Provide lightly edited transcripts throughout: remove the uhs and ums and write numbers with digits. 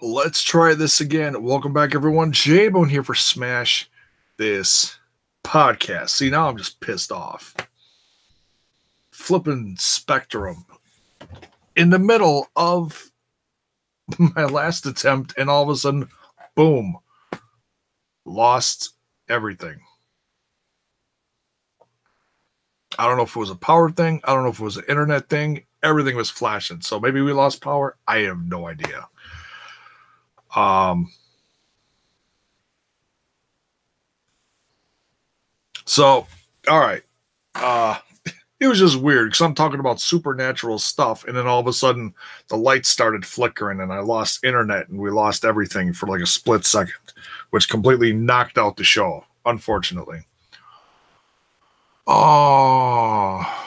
Let's try this again. Welcome back, everyone. J-Bone here for Smash This Podcast. See, now I'm just pissed off. Flipping Spectrum in the middle of my last attempt, and all of a sudden, boom, lost everything. I don't know if it was a power thing. I don't know if it was an internet thing. Everything was flashing. So maybe we lost power. I have no idea. So, all right. It was just weird because I'm talking about supernatural stuff, and then all of a sudden the lights started flickering, and I lost internet, and we lost everything for like a split second, which completely knocked out the show, unfortunately. Oh.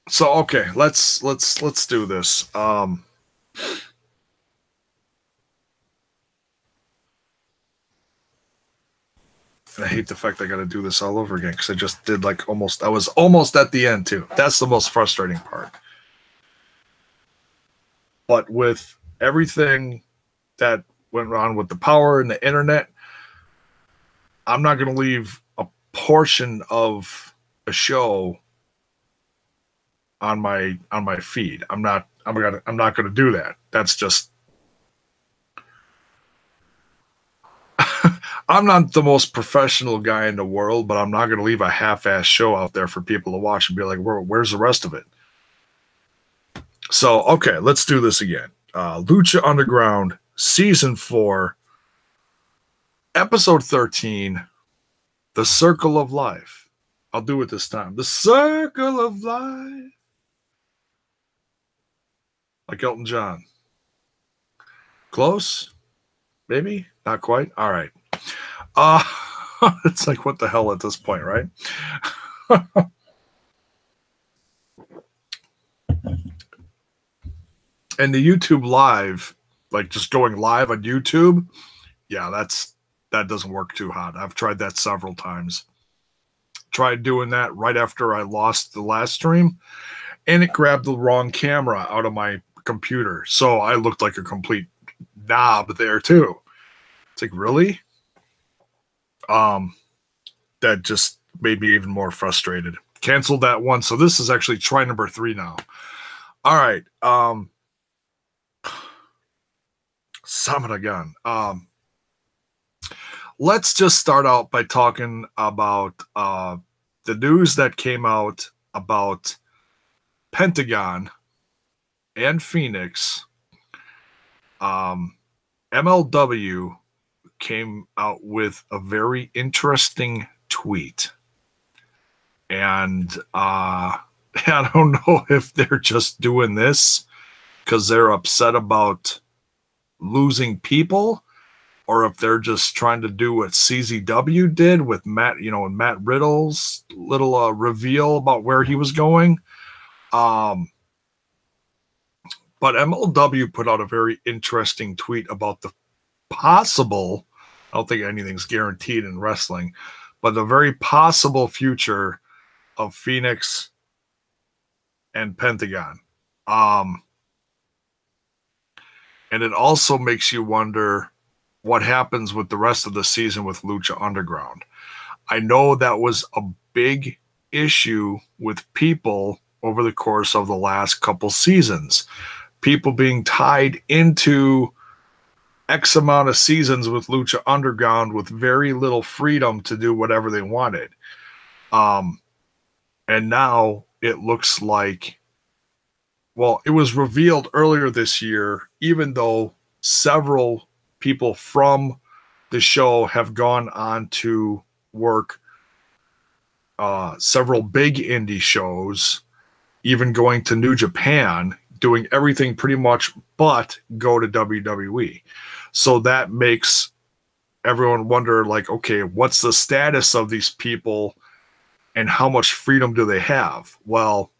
So okay, let's do this. And I hate the fact I got to do this all over again because I just did like I was almost at the end too. That's the most frustrating part. But with everything that went on with the power and the internet, I'm not going to leave a portion of a show on my feed. I'm not going to do that. That's just I'm not the most professional guy in the world, but I'm not going to leave a half-ass show out there for people to watch and be like, where's the rest of it? So, okay, let's do this again. Lucha Underground, Season 4, Episode 13, The Circle of Life. I'll do it this time. The Circle of Life. Like Elton John. Close? Maybe? Not quite? All right. It's like, what the hell at this point, right? And the YouTube live, like just going live on YouTube, yeah, that doesn't work too hot. I've tried that several times. Tried doing that right after I lost the last stream, and it grabbed the wrong camera out of my computer. So I looked like a complete knob there too. It's like, really? That just made me even more frustrated. Canceled that one. So this is actually try number 3 now. All right. Samaragan. Let's just start out by talking about the news that came out about Pentagon and Phoenix. MLW came out with a very interesting tweet. And I don't know if they're just doing this because they're upset about losing people, or if they're just trying to do what CZW did with Matt, and Matt Riddle's little reveal about where he was going. But MLW put out a very interesting tweet about the possible, I don't think anything's guaranteed in wrestling, but the very possible future of Phoenix and Pentagon. And it also makes you wonder what happens with the rest of the season with Lucha Underground. I know that was a big issue with people over the course of the last couple seasons. People being tied into X amount of seasons with Lucha Underground with very little freedom to do whatever they wanted. And now it looks like, well, it was revealed earlier this year, even though several people from the show have gone on to work several big indie shows, even going to New Japan, doing everything pretty much but go to WWE. So that makes everyone wonder, like, okay, what's the status of these people and how much freedom do they have? Well,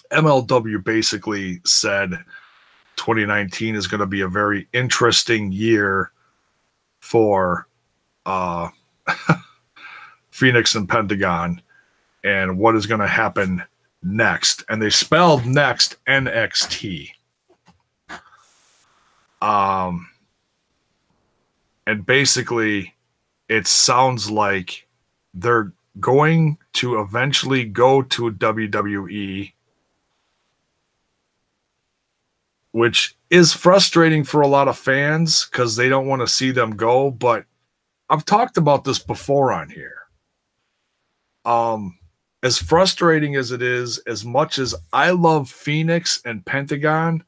MLW basically said 2019 is going to be a very interesting year for Phoenix and Pentagon, and what is going to happen Next, and they spelled next NXT. And basically, it sounds like they're going to eventually go to WWE, which is frustrating for a lot of fans because they don't want to see them go. But I've talked about this before on here. As frustrating as it is, as much as I love Phoenix and Pentagon,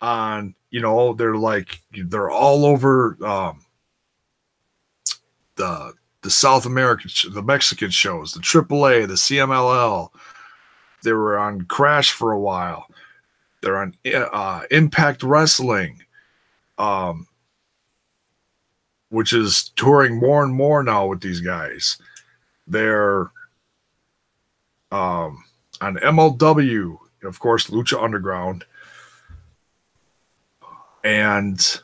they're all over the South American, the Mexican shows, the AAA, the CMLL. They were on Crash for a while. They're on Impact Wrestling, which is touring more and more now with these guys. They're on MLW, of course, Lucha Underground. And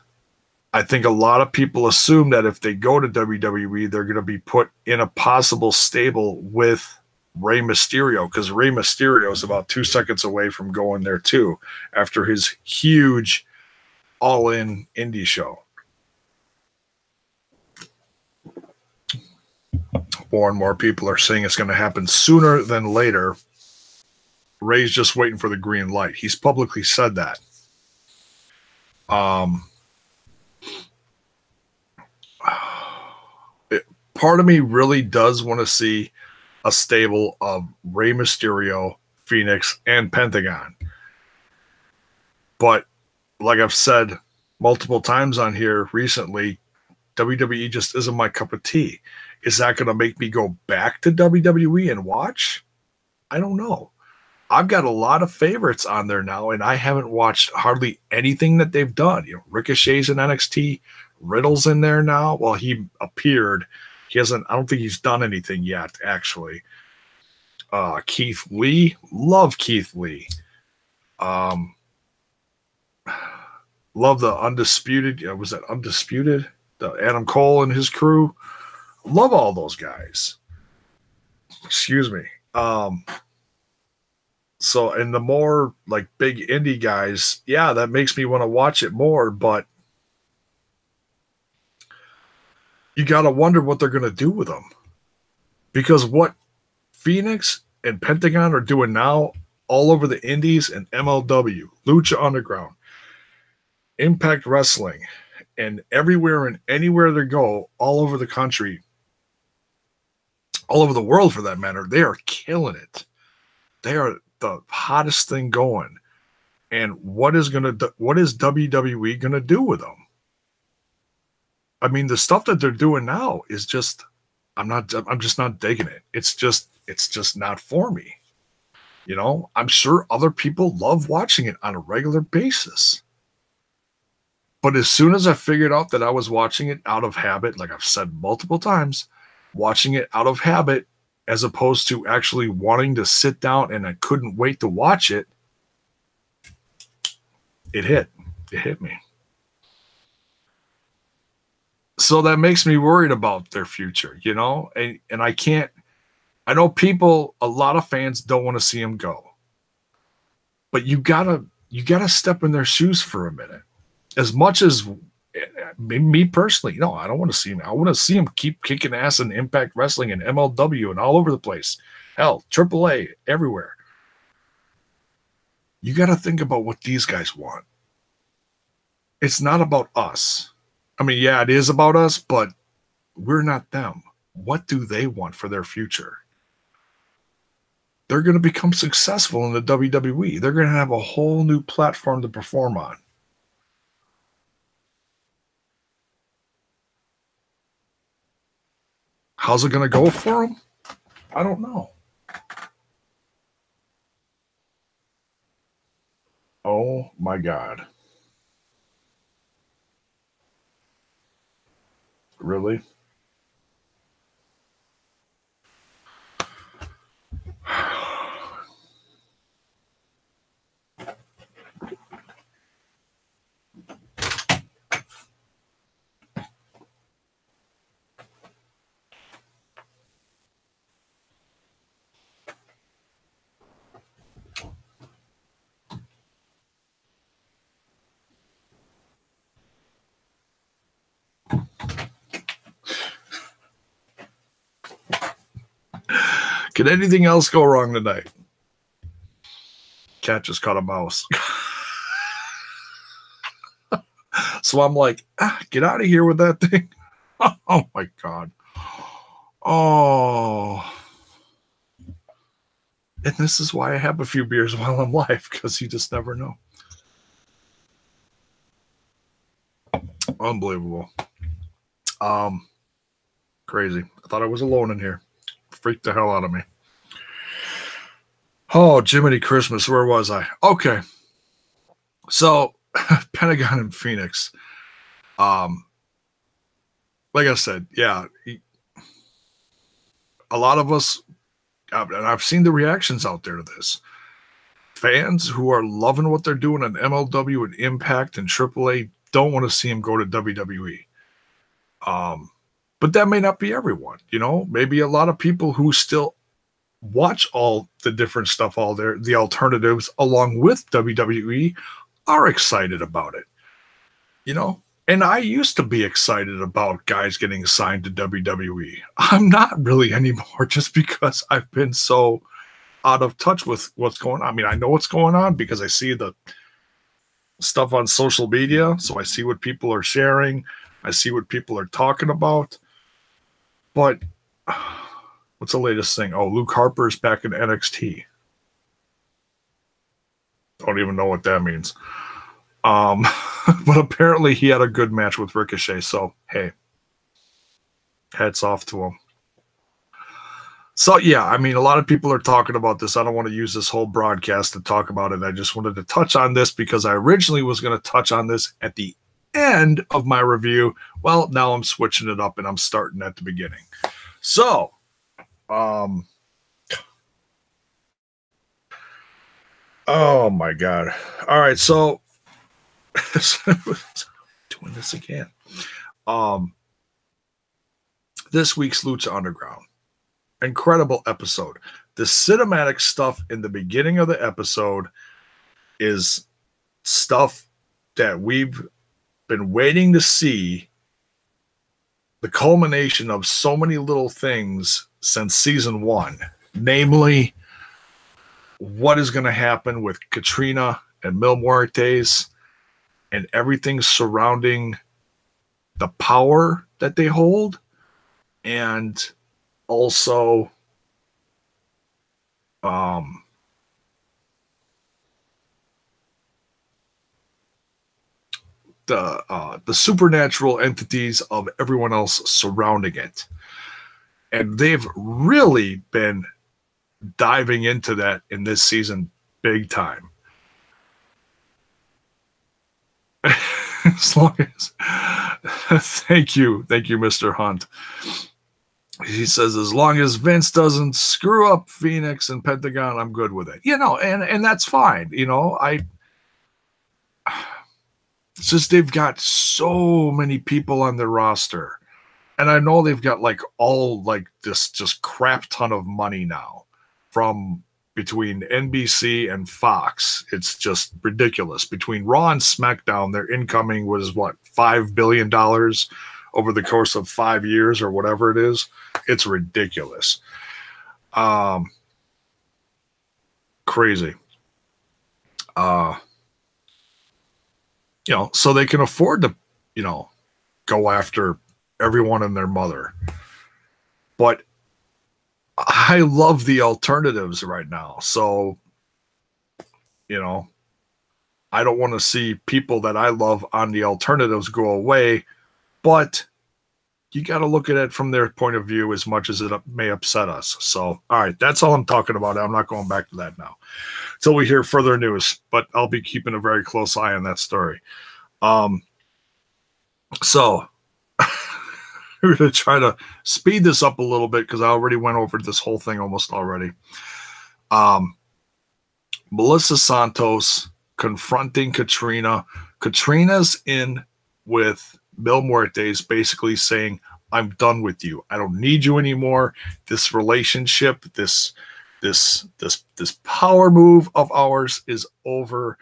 I think a lot of people assume that if they go to WWE, they're going to be put in a possible stable with Rey Mysterio, because Rey Mysterio is about 2 seconds away from going there too after his huge all-in indie show. More and more people are saying it's going to happen sooner than later. Rey's just waiting for the green light. He's publicly said that. Part of me really does want to see a stable of Rey Mysterio, Phoenix, and Pentagon. But like I've said multiple times on here recently, WWE just isn't my cup of tea. Is that going to make me go back to WWE and watch? I don't know. I've got a lot of favorites on there now, and I haven't watched hardly anything that they've done. Ricochet's in NXT, Riddle's in there now. Well, he appeared. He hasn't. I don't think he's done anything yet, actually. Keith Lee, love Keith Lee. Love the Undisputed. Was that Undisputed? The Adam Cole and his crew. Love all those guys. Excuse me. So, and the more like big indie guys, yeah, that makes me want to watch it more, but you got to wonder what they're going to do with them. Because what Phoenix and Pentagon are doing now all over the indies and MLW, Lucha Underground, Impact Wrestling, and everywhere and anywhere they go, all over the country, all over the world for that matter, they are killing it. They are the hottest thing going. And what is WWE going to do with them? I mean, the stuff that they're doing now is just, I'm just not digging it. It's just not for me. I'm sure other people love watching it on a regular basis. But as soon as I figured out that I was watching it out of habit, like I've said multiple times, watching it out of habit, as opposed to actually wanting to sit down and I couldn't wait to watch it, it hit me. So that makes me worried about their future, and I know a lot of fans don't want to see him go, but you gotta step in their shoes for a minute. As much as me personally, no, I don't want to see him. I want to see him keep kicking ass in Impact Wrestling and MLW and all over the place. Hell, AAA, everywhere. You got to think about what these guys want. It's not about us. I mean, yeah, it is about us, but we're not them. What do they want for their future? They're going to become successful in the WWE. They're going to have a whole new platform to perform on. How's it going to go for them? I don't know. Oh my God. Really? Could anything else go wrong tonight? Cat just caught a mouse. So I'm like, get out of here with that thing. Oh my God. Oh. And this is why I have a few beers while I'm live, because you just never know. Unbelievable. Crazy. I thought I was alone in here. Freaked the hell out of me. Oh, Jiminy Christmas. Where was I? Okay. So, Pentagon and Phoenix. Like I said, yeah. A lot of us, and I've seen the reactions out there to this. Fans who are loving what they're doing on MLW and Impact and AAA don't want to see him go to WWE. But that may not be everyone, you know. Maybe a lot of people who still watch all the different stuff, all the alternatives along with WWE, are excited about it, you know. And I used to be excited about guys getting signed to WWE. I'm not really anymore, just because I've been so out of touch with what's going on. I mean, I know what's going on because I see the stuff on social media, so I see what people are sharing, I see what people are talking about. But what's the latest thing? Oh, Luke Harper's back in NXT. Don't even know what that means. But apparently he had a good match with Ricochet, so hey, hats off to him. So yeah, I mean, a lot of people are talking about this. I don't want to use this whole broadcast to talk about it. I just wanted to touch on this because I originally was going to touch on this at the end of my review. Well, now I'm switching it up and I'm starting at the beginning. So, oh my God. All right, so doing this again. This week's Lucha Underground. Incredible episode. The cinematic stuff in the beginning of the episode is stuff that we've been waiting to see, the culmination of so many little things since season 1, namely what is going to happen with Katrina and Mil Muertes and everything surrounding the power that they hold, and also the supernatural entities of everyone else surrounding it. And they've really been diving into that in this season big time. As long as thank you, Mr. Hunt. He says, as long as Vince doesn't screw up Phoenix and Pentagon, I'm good with it. You know, and that's fine. You know, it's just they've got so many people on their roster. And I know they've got like all like this just crap ton of money now from between NBC and Fox. It's just ridiculous. Between Raw and SmackDown, their incoming was what, $5 billion over the course of 5 years or whatever it is. It's ridiculous. Crazy. You know, so they can afford to, you know, go after everyone and their mother. But I love the alternatives right now. So, you know, I don't want to see people that I love on the alternatives go away, but you got to look at it from their point of view as much as it may upset us. So, all right, that's all I'm talking about. I'm not going back to that now until we hear further news, but I'll be keeping a very close eye on that story. So we're going to try to speed this up a little bit because I already went over this whole thing almost already. Melissa Santos confronting Katrina. Katrina's in with Mil Muertes, basically saying, I'm done with you. I don't need you anymore. This relationship, this power move of ours is over.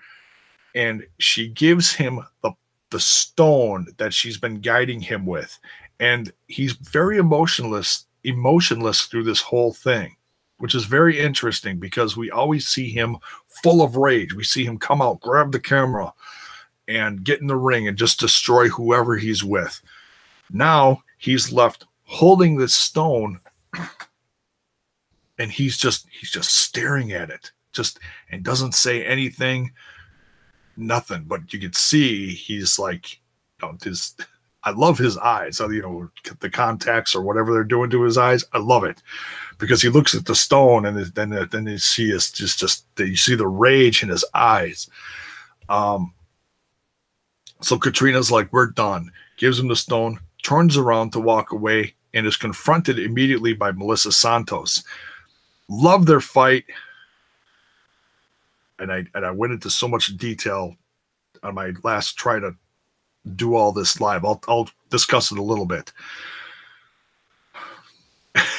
And she gives him the the stone that she's been guiding him with. And he's very emotionless through this whole thing, which is very interesting because we always see him full of rage. We see him come out, grab the camera, and get in the ring and just destroy whoever he's with. Now he's left holding this stone, and he's just staring at it, and doesn't say anything, nothing. But you could see he's like, I love his eyes. So, the contacts or whatever they're doing to his eyes. I love it because he looks at the stone, and then you see is just you see the rage in his eyes. So Katrina's like, we're done. Gives him the stone, turns around to walk away, and is confronted immediately by Melissa Santos. Love their fight. And I went into so much detail on my last try to do all this live. I'll discuss it a little bit.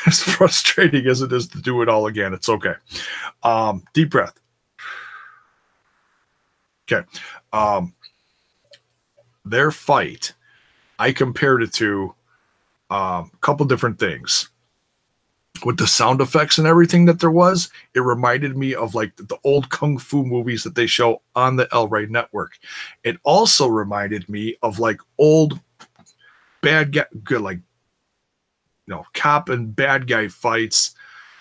As frustrating as it is to do it all again, it's okay. Deep breath. Okay. Their fight, I compared it to a couple different things. With the sound effects and everything that there was, it reminded me of like the old kung fu movies that they show on the El Rey network. It also reminded me of like old bad guy, like, cop and bad guy fights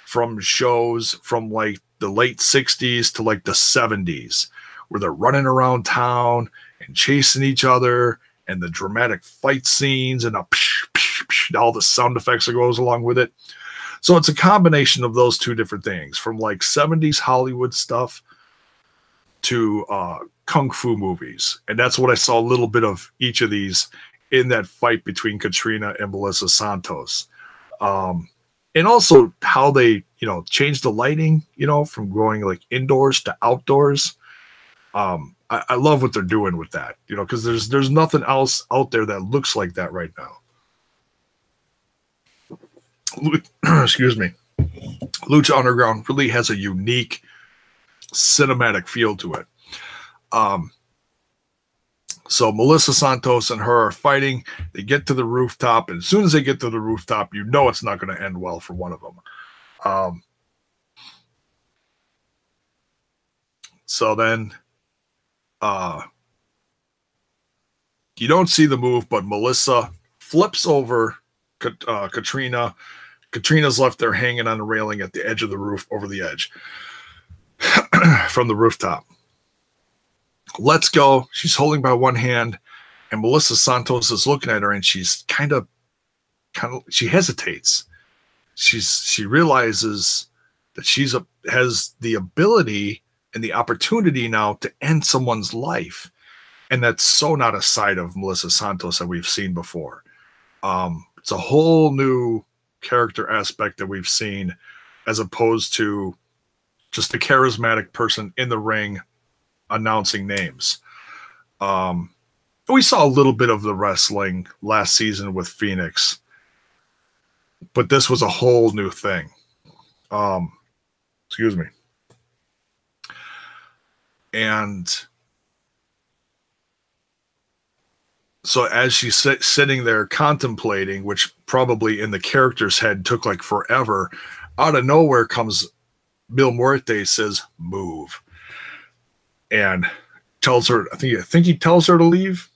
from shows from like the late 60s to like the 70s, where they're running around town and chasing each other, and the dramatic fight scenes and all the sound effects that goes along with it. So it's a combination of those two different things, from like 70s Hollywood stuff to kung fu movies. And that's what I saw a little bit of each of these in that fight between Katrina and Melissa Santos. And also how they, changed the lighting, from going like indoors to outdoors. I love what they're doing with that, because there's nothing else out there that looks like that right now. Excuse me. Lucha Underground really has a unique cinematic feel to it. So Melissa Santos and her are fighting. They get to the rooftop, and as soon as they get to the rooftop, it's not going to end well for one of them. So then you don't see the move, but Melissa flips over Katrina. Katrina's left there hanging on the railing at the edge of the roof, over the edge from the rooftop. Let's go. She's holding by one hand, and Melissa Santos is looking at her, and she's kind of she hesitates. She realizes that has the ability and the opportunity now to end someone's life, and that's so not a side of Melissa Santos that we've seen before. It's a whole new character aspect that we've seen, as opposed to just a charismatic person in the ring announcing names. We saw a little bit of the wrestling last season with Phoenix, but this was a whole new thing. Excuse me. And so as she's sitting there contemplating, which probably in the character's head took like forever, out of nowhere comes Mil Muerte, says, "Move," and tells her, I think he tells her to leave,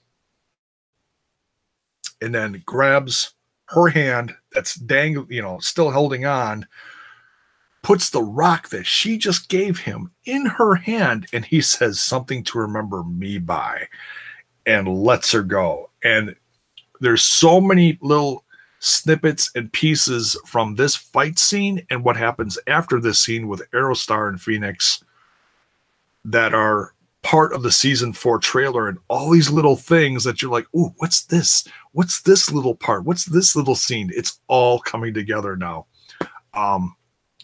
and then grabs her hand that's still holding on, puts the rock that she just gave him in her hand, and he says, "Something to remember me by," and lets her go. And there's so many little snippets and pieces from this fight scene and what happens after this scene with Aerostar and Phoenix that are part of the season 4 trailer, and all these little things that you're like, "Ooh, what's this? What's this little part? What's this little scene?" It's all coming together now.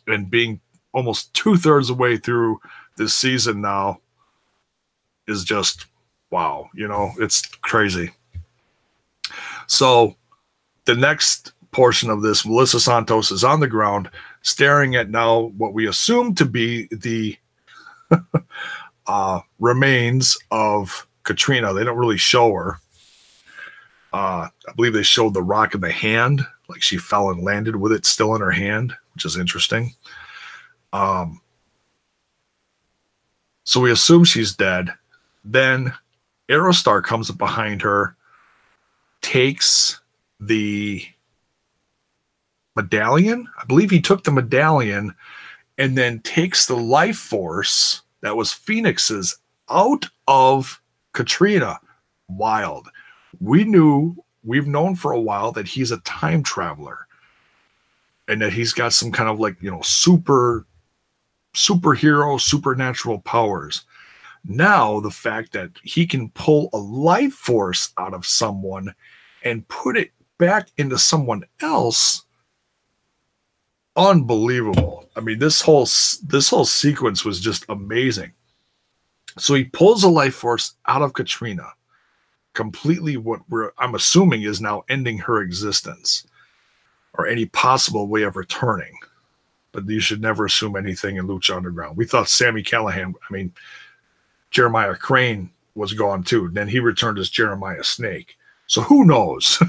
And being almost 2/3 of the way through this season now is just wow, it's crazy. So the next portion of this, Melissa Santos is on the ground staring at now what we assume to be the remains of Katrina. They don't really show her. I believe they showed the rock in the hand, like she fell and landed with it still in her hand, which is interesting. So we assume she's dead. Then Aerostar comes up behind her, takes the medallion. I believe he took the medallion and then takes the life force that was Phoenix's out of Katrina. Wild. We've known for a while that he's a time traveler and that he's got some kind of like, superhero, supernatural powers. Now, the fact that he can pull a life force out of someone and put it back into someone else, unbelievable. I mean, this whole sequence was just amazing. So he pulls a life force out of Katrina, completely I'm assuming is now ending her existence or any possible way of returning. But you should never assume anything in Lucha Underground. We thought Jeremiah Crane was gone too. Then he returned as Jeremiah Snake. So who knows?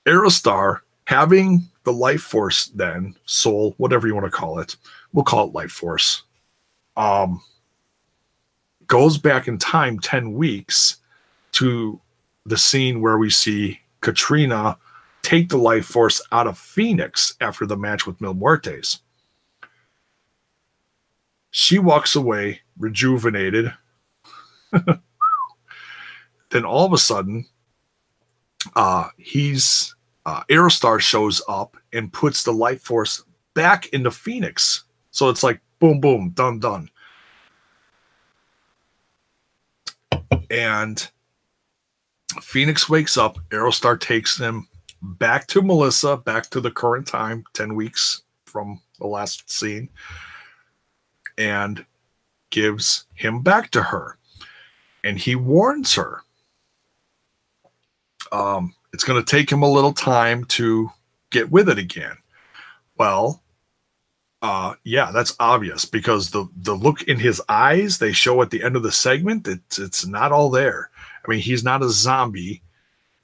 Aerostar, having the life force then, soul, whatever you want to call it, we'll call it life force, goes back in time 10 weeks to the scene where we see Katrina take the life force out of Phoenix after the match with Mil Muertes. She walks away rejuvenated. Then all of a sudden, Aerostar shows up and puts the life force back into Phoenix. So it's like boom, boom, done, done. And Phoenix wakes up. Aerostar takes him back to Melissa, back to the current time, 10 weeks from the last scene, and gives him back to her. And he warns her. It's going to take him a little time to get with it again. Well, yeah, that's obvious because the look in his eyes they show at the end of the segment, it's not all there. I mean, he's not a zombie.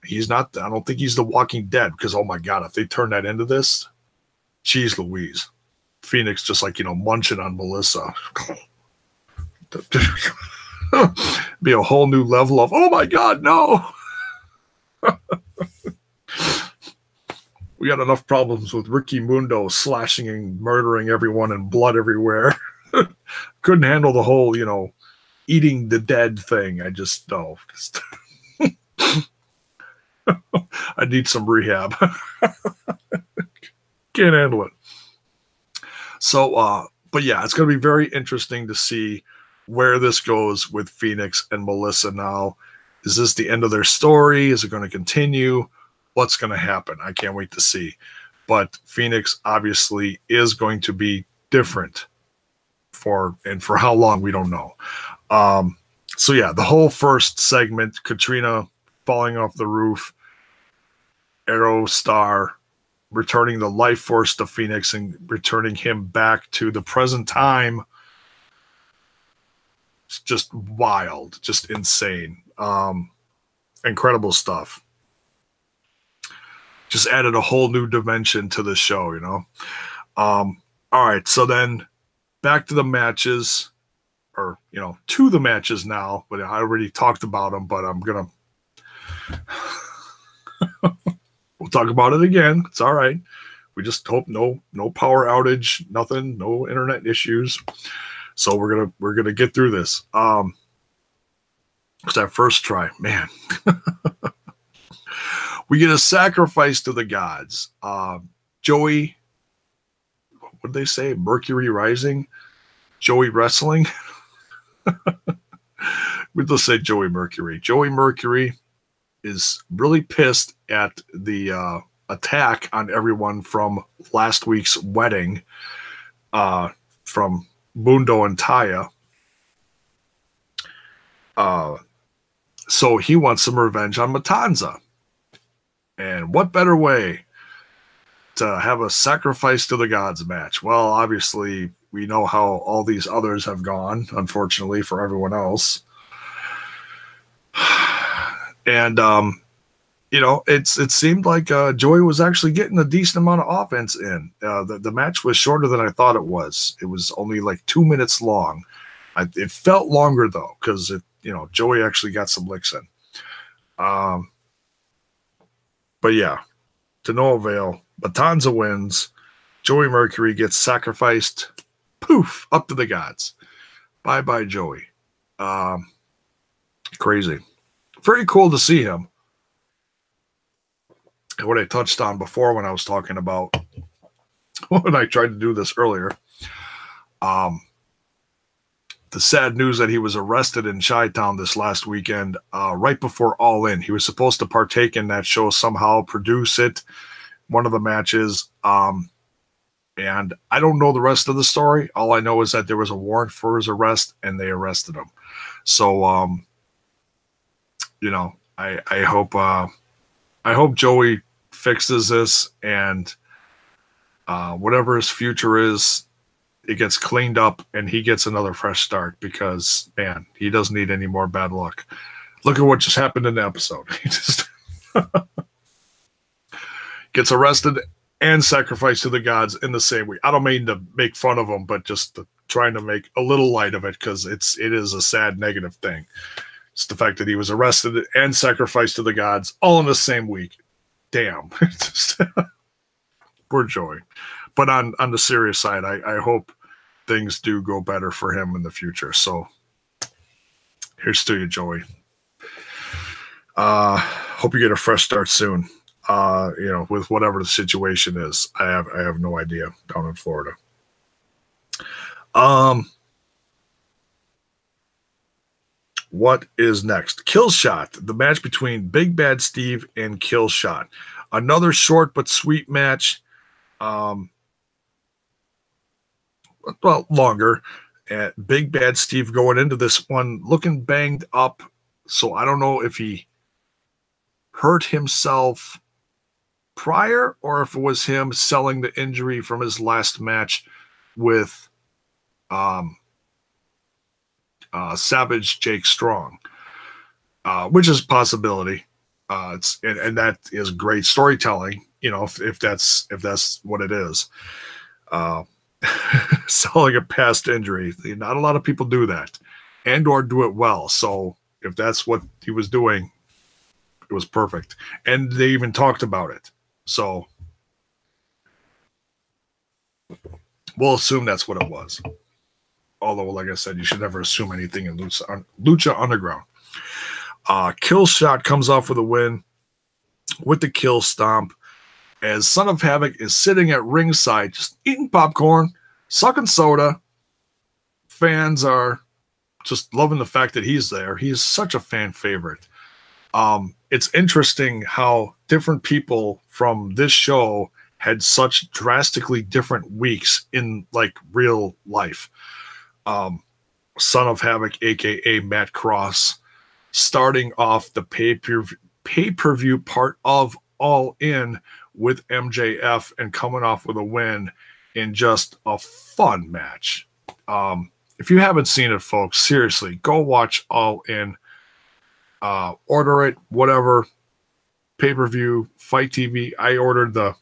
He's not. I don't think he's the Walking Dead because, oh my God, if they turn that into this, geez Louise. Phoenix just like, munching on Melissa. Be a whole new level of, oh my God, no. We got enough problems with Ricky Mundo slashing and murdering everyone and blood everywhere. Couldn't handle the whole, eating the dead thing. I just, no. I need some rehab. Can't handle it. So, but yeah, it's going to be very interesting to see where this goes with Phoenix and Melissa now. Is this the end of their story? Is it going to continue? What's going to happen? I can't wait to see. But Phoenix obviously is going to be different for how long, we don't know. So yeah, the whole first segment, Katrina falling off the roof, Aerostar returning the life force to Phoenix and returning him back to the present time. It's just wild, just insane. Incredible stuff. Just added a whole new dimension to the show, all right, so then back to the matches, or to the matches now, but I already talked about them, but I'm gonna we'll talk about it again. It's all right. We just hope no power outage, nothing, no internet issues. So we're gonna get through this. It's our first try, man. We get a sacrifice to the gods. Joey, what did they say? Mercury rising? Joey wrestling? We'd just say Joey Mercury. Joey Mercury is really pissed at the attack on everyone from last week's wedding from Mundo and Taya. So he wants some revenge on Matanza. And what better way to have a sacrifice to the gods match? Well, obviously, we know how all these others have gone, unfortunately, for everyone else. And it seemed like Joey was actually getting a decent amount of offense in. The match was shorter than I thought it was. It was only like 2 minutes long. It felt longer though, because Joey actually got some licks in. But yeah, to no avail. Matanza wins. Joey Mercury gets sacrificed. Poof, up to the gods. Bye bye, Joey. Crazy. Very cool to see him. What I touched on before when I was talking about when I tried to do this earlier. The sad news that he was arrested in Chi-Town this last weekend, right before All In. He was supposed to partake in that show somehow, produce it, one of the matches. And I don't know the rest of the story. All I know is that there was a warrant for his arrest, and they arrested him. So, I hope Joey fixes this, and whatever his future is, it gets cleaned up and he gets another fresh start, because man, he doesn't need any more bad luck. Look at what just happened in the episode. He just gets arrested and sacrificed to the gods in the same week. I don't mean to make fun of him, but just trying to make a little light of it, because it is a sad negative thing. It's the fact that he was arrested and sacrificed to the gods all in the same week. Damn. Poor Joey. But on the serious side, I hope things do go better for him in the future. So here's to you, Joey. Hope you get a fresh start soon. With whatever the situation is. I have no idea down in Florida. What is next? Killshot, the match between Big Bad Steve and Killshot. Another short but sweet match. Well, longer. Big Bad Steve going into this one looking banged up. So I don't know if he hurt himself prior or if it was him selling the injury from his last match with Savage Jake Strong, which is a possibility. And that is great storytelling, if that's what it is. Selling a past injury. Not a lot of people do that and or do it well. So if that's what he was doing, it was perfect. And they even talked about it. So we'll assume that's what it was. Although, like I said, you should never assume anything in Lucha Underground. Killshot comes off with a win with the kill stomp, as Son of Havoc is sitting at ringside just eating popcorn, sucking soda. Fans are just loving the fact that he's there. He's such a fan favorite. It's interesting how different people from this show had such drastically different weeks in like real life. Son of Havoc, aka Matt Cross, starting off the pay-per-view part of All In with MJF and coming off with a win in just a fun match. If you haven't seen it, folks, seriously, go watch All In. Order it, whatever. Pay-per-view, Fight TV. I ordered the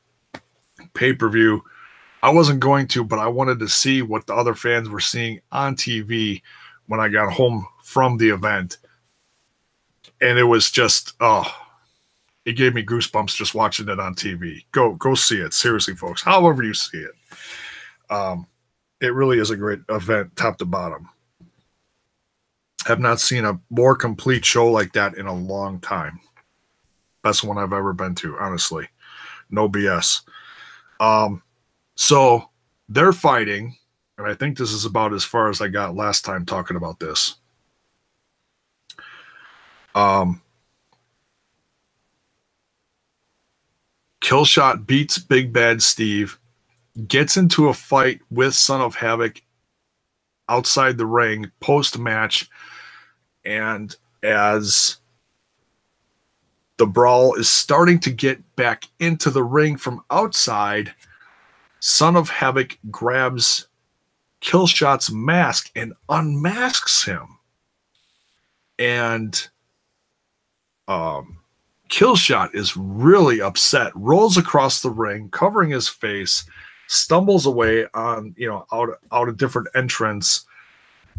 pay-per-view. I wasn't going to, but I wanted to see what the other fans were seeing on TV when I got home from the event. And it was just, it gave me goosebumps just watching it on TV. Go see it. Seriously, folks. However you see it. It really is a great event, top to bottom. Have not seen a more complete show like that in a long time. Best one I've ever been to, honestly. No BS. So they're fighting, and I think this is about as far as I got last time talking about this. Killshot beats Big Bad Steve, gets into a fight with Son of Havoc outside the ring post-match, and as the brawl is starting to get back into the ring from outside, Son of Havoc grabs Killshot's mask and unmasks him. And Killshot is really upset, rolls across the ring, covering his face, stumbles away on, out a different entrance,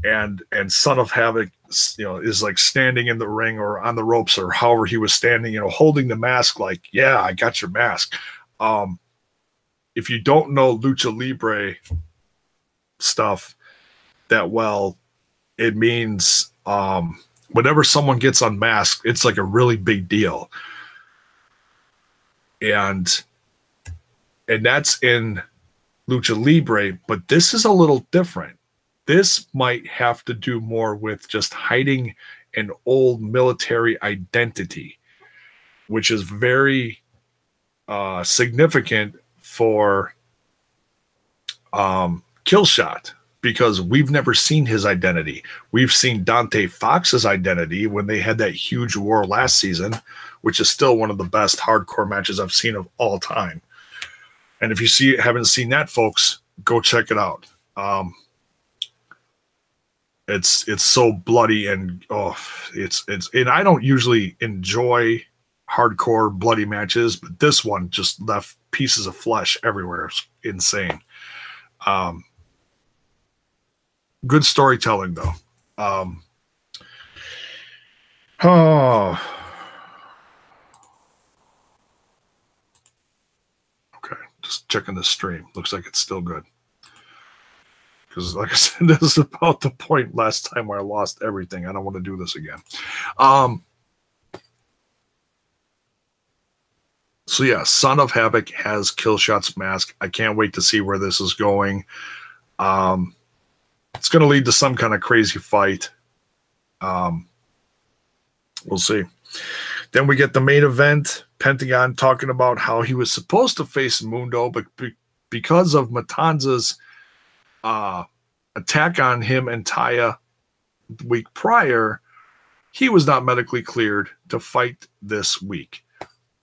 and Son of Havoc, is like standing in the ring or on the ropes or however he was standing, holding the mask, like, yeah, I got your mask. If you don't know Lucha Libre stuff that well, it means whenever someone gets unmasked, it's like a really big deal. And that's in Lucha Libre, but this is a little different. This might have to do more with just hiding an old military identity, which is very significant for Killshot, because we've never seen his identity. We've seen Dante Fox's identity when they had that huge war last season, which is still one of the best hardcore matches I've seen of all time. And if you haven't seen that, folks, go check it out. It's so bloody and and I don't usually enjoy hardcore bloody matches, but this one just left pieces of flesh everywhere. It's insane. Good storytelling though. Okay, just checking the stream. Looks like it's still good. Because, like I said, this is about the point last time where I lost everything. I don't want to do this again. So, yeah, Son of Havoc has Killshot's mask. I can't wait to see where this is going. It's going to lead to some kind of crazy fight. We'll see. Then we get the main event. Pentagon talking about how he was supposed to face Mundo, but because of Matanza's attack on him and Taya the week prior, he was not medically cleared to fight this week.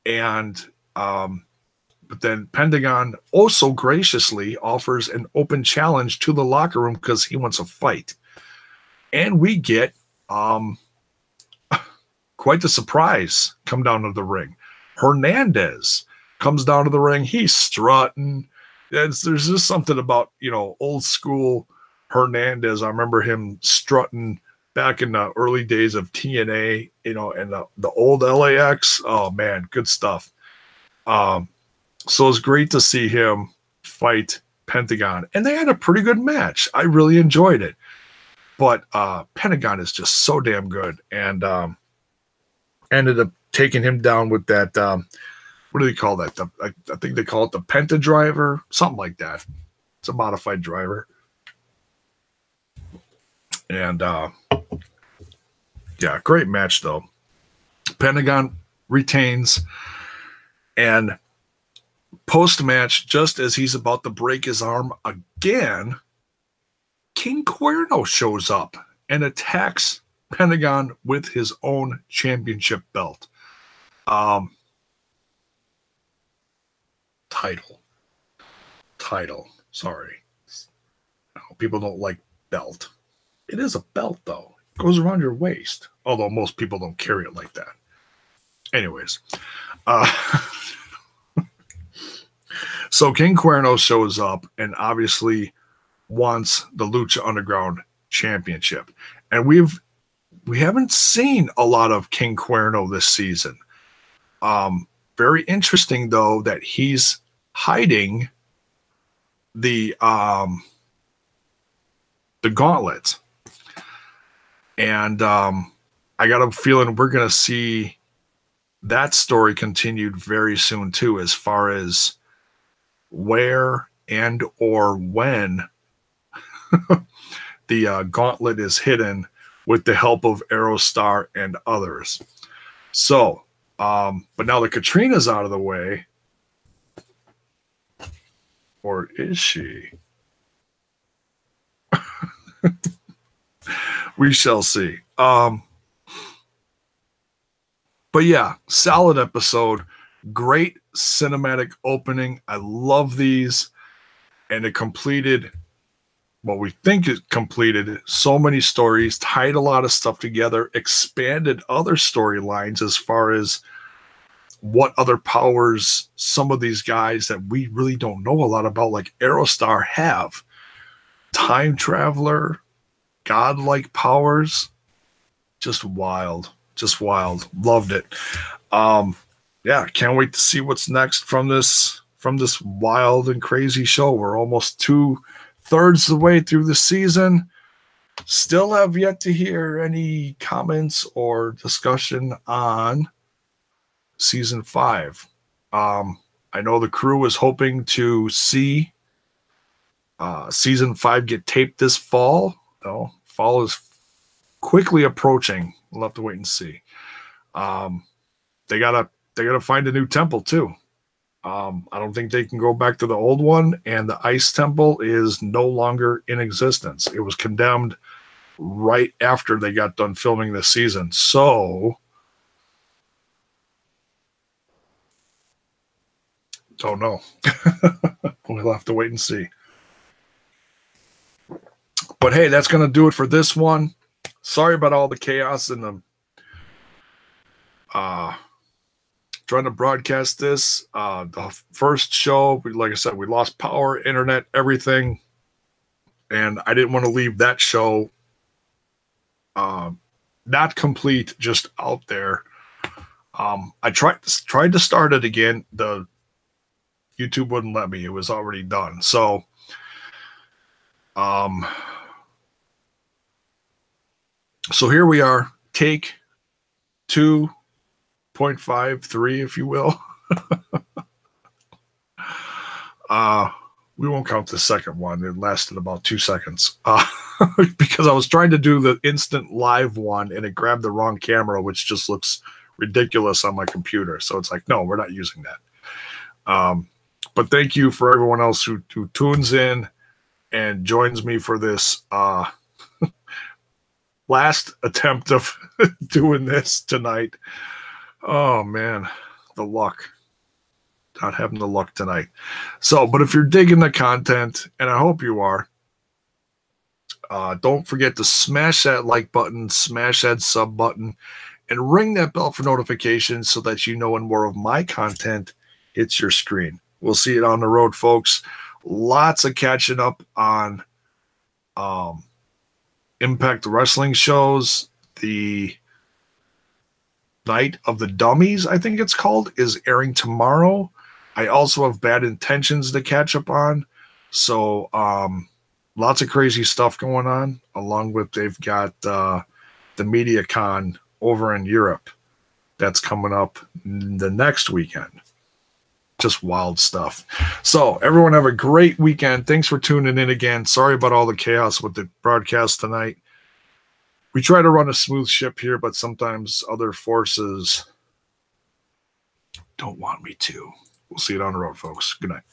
And but then Pentagon also graciously offers an open challenge to the locker room because he wants a fight. And we get quite the surprise come down to the ring. Hernandez comes down to the ring. He's strutting. There's just something about, old school Hernandez. I remember him strutting back in the early days of TNA, and the old LAX. Oh, man, good stuff. So it's great to see him fight Pentagon. And they had a pretty good match. I really enjoyed it. But Pentagon is just so damn good. And ended up taking him down with that, what do they call that? I think they call it the Penta driver, something like that. It's a modified driver. And yeah, great match though. Pentagon retains, and post-match, just as he's about to break his arm again, King Cuerno shows up and attacks Pentagon with his own championship belt. Title. Sorry. No, people don't like belt. It is a belt, though. It goes around your waist. Although most people don't carry it like that. Anyways. So King Cuerno shows up and obviously wants the Lucha Underground Championship. And we haven't seen a lot of King Cuerno this season. Very interesting, though, that he's hiding the gauntlets. And I got a feeling we're going to see that story continued very soon, too, as far as where and or when the gauntlet is hidden with the help of Aerostar and others. So, but now that Katrina's out of the way, or is she? We shall see. But yeah, solid episode. Great cinematic opening. I love these. And it completed what we think is completed so many stories, tied a lot of stuff together, expanded other storylines as far as what other powers some of these guys that we really don't know a lot about, like Aerostar, have. Time traveler, godlike powers. Just wild. Just wild. Loved it. Yeah, can't wait to see what's next from this wild and crazy show. We're almost 2/3 the way through the season. Still have yet to hear any comments or discussion on season 5. I know the crew is hoping to see season 5 get taped this fall. No, fall is quickly approaching. We'll have to wait and see. They gotta find a new temple too. I don't think they can go back to the old one, and the ice temple is no longer in existence. It was condemned right after they got done filming this season. So don't know. We'll have to wait and see. But hey, that's going to do it for this one. Sorry about all the chaos and the trying to broadcast this. The first show, like I said, we lost power, internet, everything. And I didn't want to leave that show not complete, just out there. I tried to start it again. The YouTube wouldn't let me. It was already done. So so here we are, take 2.53, if you will. We won't count the second one. It lasted about 2 seconds because I was trying to do the instant live one and it grabbed the wrong camera, which just looks ridiculous on my computer. So it's like, no, we're not using that. But thank you for everyone else who tunes in and joins me for this last attempt of doing this tonight. Oh, man, the luck. Not having the luck tonight. So, but if you're digging the content, and I hope you are, don't forget to smash that like button, smash that sub button, and ring that bell for notifications so that you know when more of my content hits your screen. We'll see it on the road, folks. Lots of catching up on Impact Wrestling shows. The Night of the Dummies, I think it's called, is airing tomorrow. I also have Bad Intentions to catch up on. So lots of crazy stuff going on, along with they've got the MediaCon over in Europe that's coming up the next weekend. Just wild stuff. So everyone have a great weekend. Thanks for tuning in again. Sorry about all the chaos with the broadcast tonight. We try to run a smooth ship here, but sometimes other forces don't want me to. We'll see it on the road, folks. Good night.